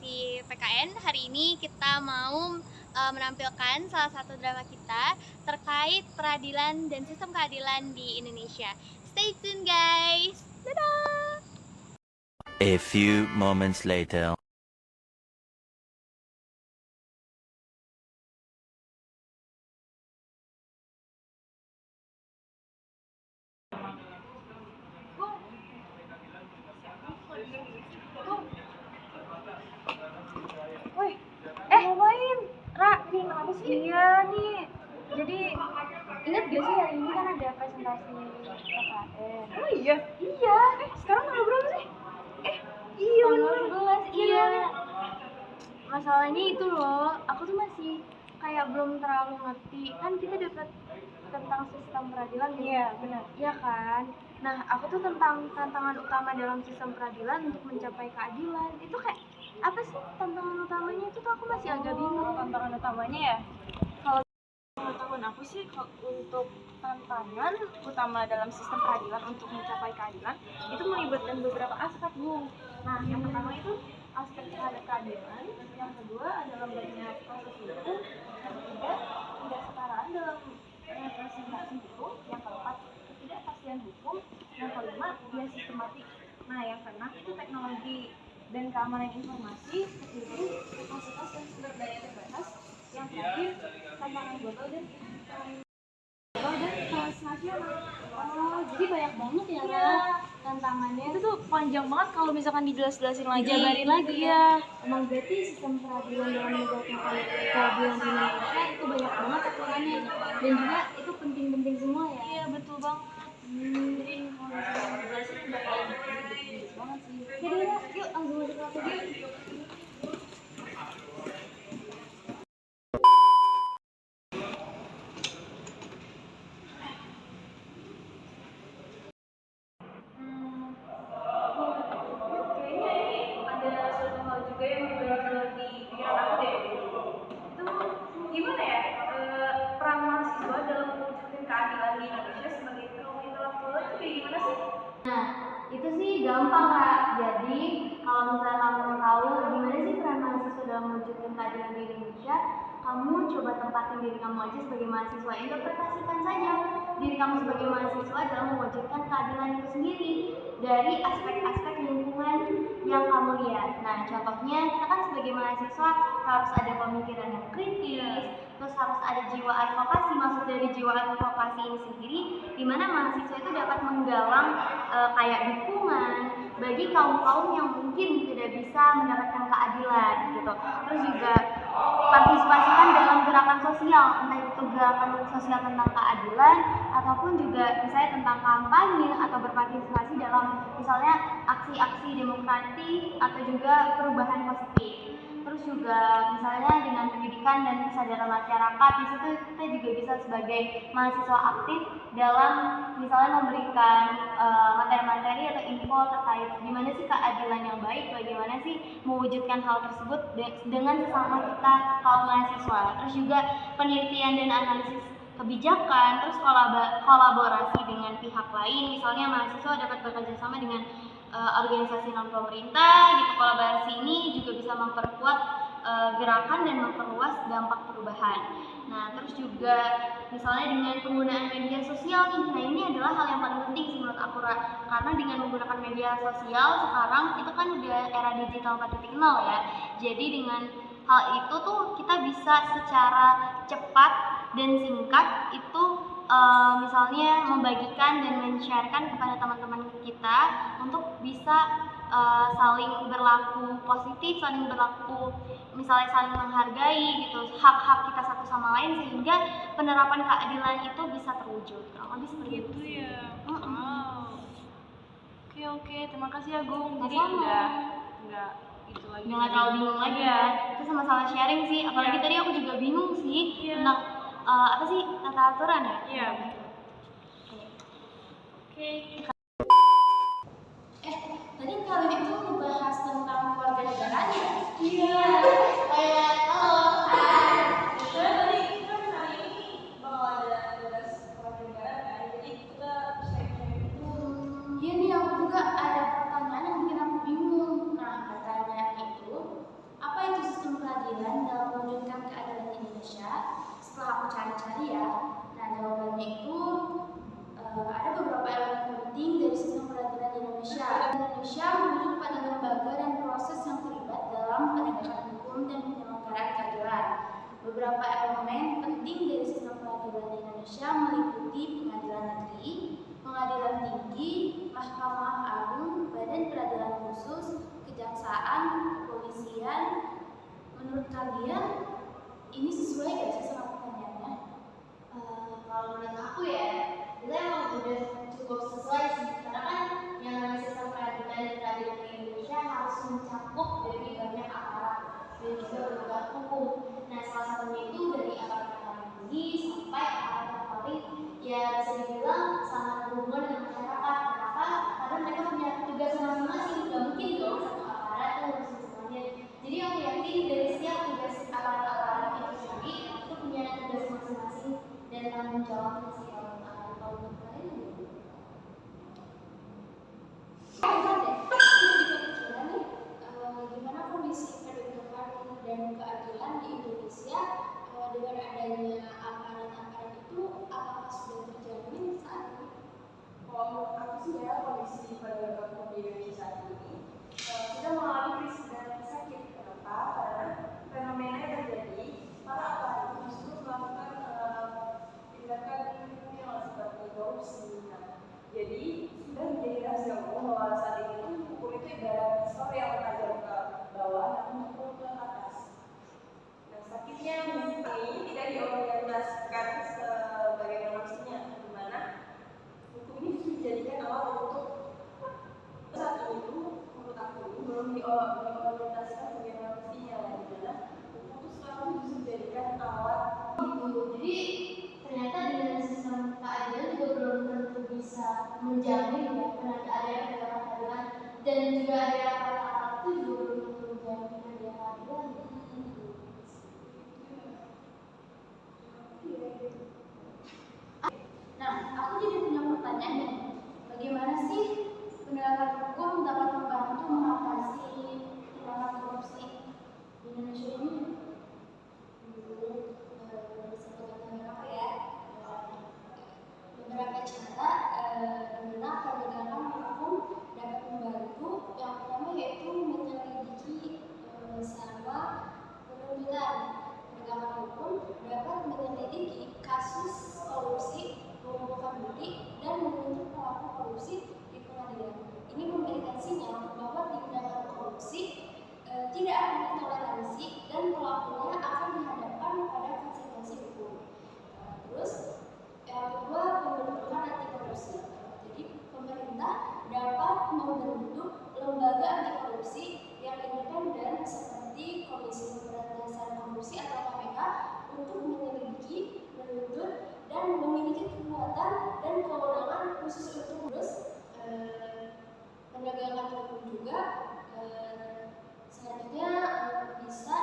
Generasi PKN. Hari ini kita mau menampilkan salah satu drama kita terkait peradilan dan sistem keadilan di Indonesia. Stay tune guys. Dadah. A few moments later. Woi, ngapain? Ra, nih kenapa sih? Iya nih. Jadi ingat gak sih hari ini kan ada presentasi PKN? Oh iya? Iya. Sekarang tanggal berapa sih? Iya tanggal 11. Iya. Masalahnya itu loh, aku tuh masih kayak belum terlalu ngerti. Kan kita dapat tentang sistem peradilan. Iya, benar. Iya kan? Nah, aku tuh tentang tantangan utama dalam sistem peradilan untuk mencapai keadilan. Itu kayak apa sih tantangan utamanya itu tuh aku masih agak bingung. Tantangan utamanya ya? Kalau pengetahuan aku sih untuk tantangan utama dalam sistem peradilan untuk mencapai keadilan itu melibatkan beberapa aspek, Bu. Nah, yang pertama itu aspek terhadap keadilan, yang kedua adalah banyak proses hukum, yang ketiga tidak setaraan dalam representasi hukum, yang keempat ketidakpastian hukum, yang kelima bias sistematik. Nah, yang keenam itu teknologi dan keamanan informasi, ketujuh kapasitas dan sumber daya terbatas, yang terakhir tantangan global dan transnasional. Oh, jadi banyak banget ya, Ra, tantangannya. Itu tuh panjang banget kalau misalkan dijelas-jelasin lagi. Dijabarin lagi ya. Emang berarti sistem peradilan dalam menegakkan keadilan di Indonesia itu banyak banget aturannya. Dan juga itu penting-penting semua ya. Iya, betul banget. Jadi kalau misalkan dijelasin bakal ribet banget sih. Jadi ya, yuk langsung masuk ke video. Gimana ya peran mahasiswa dalam mewujudkan keadilan di Indonesia sebagai kaum intelektual itu kayak gimana sih? Nah, itu sih gampang, Kak. Jadi kalau misalnya kamu mau tahu gimana sih peran mahasiswa dalam mewujudkan keadilan di Indonesia, kamu coba tempatin diri kamu aja sebagai mahasiswa. Interpretasikan saja diri kamu sebagai mahasiswa dalam mewujudkan keadilan itu sendiri dari aspek-aspek lingkungan yang kamu lihat. Nah, contohnya kita kan sebagai mahasiswa harus ada pemikiran yang kritis, terus harus ada jiwa advokasi. Maksud dari jiwa advokasi ini sendiri, di mana mahasiswa itu dapat menggalang kayak dukungan bagi kaum-kaum yang mungkin tidak bisa mendapatkan keadilan gitu. Terus juga partisipasikan dalam gerakan sosial, entah itu gerakan sosial tentang keadilan ataupun juga misalnya tentang kampanye atau berpartisipasi dalam misalnya aksi-aksi demokratik atau juga perubahan positif. Terus juga misalnya dengan pendidikan dan kesadaran masyarakat, di situ kita juga bisa sebagai mahasiswa aktif dalam misalnya memberikan materi-materi atau info terkait gimana sih keadilan yang baik, bagaimana sih mewujudkan hal tersebut dengan sesama kita kaum mahasiswa. Terus juga penelitian dan analisis kebijakan, terus kolaborasi dengan pihak lain, misalnya mahasiswa dapat bekerja sama dengan organisasi non pemerintah gitu. Kolaborasi ini juga bisa memperkuat gerakan dan memperluas dampak perubahan. Nah, terus juga misalnya dengan penggunaan media sosial nih. Nah, ini adalah hal yang paling penting sih menurut aku, karena dengan menggunakan media sosial sekarang itu kan udah era digital 4.0 ya. Jadi dengan hal itu tuh kita bisa secara cepat dan singkat itu misalnya membagikan dan men-sharekan kepada teman-teman kita untuk bisa saling berlaku positif, saling berlaku misalnya saling menghargai gitu hak-hak kita satu sama lain, sehingga penerapan keadilan itu bisa terwujud. Kurang lebih seperti itu ya. Wow. Oke, terima kasih ya Gung. Jadi Sama-sama. nggak itu lagi. Nggak terlalu bingung lagi ya. Itu sama-sama sharing sih. Apalagi tadi aku juga bingung sih tentang apa sih tata aturan ya? Iya. Oke. Tadi kalian itu membahas tentang keluarga negaraan ya? Iya. Kayak halo. Tadi kan hari ini bakal ada tugas keluarga negara kan. Jadi kita sharing-sharing itu. Iya nih, aku juga ada pertanyaan yang bikin aku bingung. Nah, pertanyaan itu, dalam penegakan hukum dan penyelenggaraan keadilan. Beberapa elemen penting dari sistem peradilan di Indonesia meliputi pengadilan negeri, pengadilan tinggi, Mahkamah Agung, Badan Peradilan Khusus, kejaksaan, kepolisian. Menurut kalian ini sesuai gak sih sama pertanyaannya? Kalau menurut aku ya, itu emang udah cukup sesuai sih, karena kan yang namanya sistem peradilan dan keadilan di Indonesia harus mencakup dari banyak aparat dan juga penegak hukum. Nah, salah satunya itu dari aparat yang paling tinggi sampai aparat yang paling ya bisa dibilang sangat berhubungan dengan masyarakat. Kenapa? Karena mereka punya tugas masing-masing, nggak mungkin dong satu aparat tuh ngurusin semuanya. Jadi aku yakin dari setiap tugas aparat-aparat itu sendiri itu punya tugas masing-masing dan tanggung jawabnya sih kalau menurut kalian gimana? Gimana kondisi penegakan dan keadilan di Indonesia dengan adanya aparat-aparat itu apakah sudah terjamin saat ini? Kalau menurut aku sih ya, kondisi penegakan hukum di Indonesia saat ini sudah mengalami krisis dan sakit. Kenapa? Karena fenomena yang terjadi para aparat itu justru melakukan tindakan kriminal seperti korupsi. Nah, jadi sudah menjadi rahasia umum bahwa saat ini hukum itu ibarat pisau yang menajam ke bawah dan memukul ke atas. Nah, sakitnya ini tidak diorientasikan sebagaimana mestinya, di mana hukum ini justru dijadikan alat untuk saat ini tuh menurut aku belum diorientasikan sebagaimana mestinya, di mana hukum itu sekarang justru dijadikan alat Gitu. Jadi ternyata dengan sistem keadilan juga belum tentu bisa menjamin ya ada keadilan dan juga ada aparat-aparat itu juga belum tentu menjamin ada keadilan. Nah, aku jadi punya pertanyaan nih. Bagaimana sih penegakan hukum dapat membantu mengatasi tindakan korupsi di Indonesia ini? Beberapa cara dimana penegakan hukum dapat membantu. Yang pertama yaitu menyelidiki sama penuntutan. Penegakan hukum dapat menyelidiki kasus korupsi, mengumpulkan bukti, dan menuntut pelaku korupsi di pengadilan. Ini memberikan sinyal bahwa tindakan korupsi tidak akan ditoleransi dan pelakunya akan dihadapkan pada konsekuensi hukum. Terus yang kedua, pembentukan anti korupsi. Jadi pemerintah dapat membentuk lembaga anti korupsi yang independen seperti Komisi Pemberantasan Korupsi atau KPK untuk menyelidiki, menuntut, dan memiliki kekuatan dan kewenangan khusus untuk terus penegakan hukum juga. Selanjutnya bisa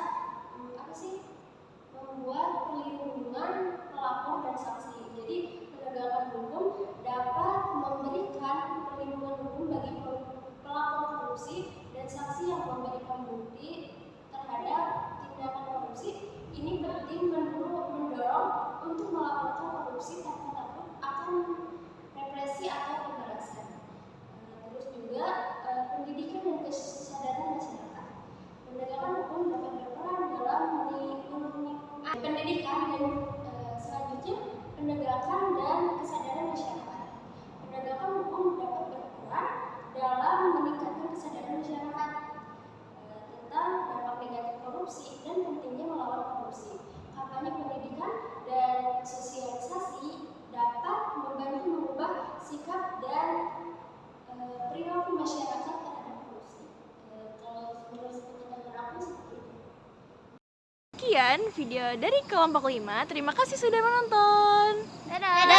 membuat perlindungan pelapor dan saksi. Jadi penegakan hukum dapat memberikan perlindungan hukum bagi pelapor korupsi dan saksi yang memberikan bukti terhadap tindakan korupsi. Ini penting mendorong untuk melaporkan korupsi tanpa takut akan represi atau pembalasan. Terus juga pendidikan dan kesadaran masyarakat. Penegakan hukum dapat berperan dalam pendidikan dan selanjutnya penegakan dan kesadaran masyarakat. Penegakan hukum dapat berperan dalam meningkatkan kesadaran masyarakat tentang dampak negatif korupsi dan pentingnya melawan korupsi. Kampanye pendidikan dan sosialisasi dapat membantu mengubah sikap dan perilaku masyarakat terhadap korupsi. Kalau menurut pendapat aku seperti itu. Sekian video dari kelompok 5. Terima kasih sudah menonton. Dadah!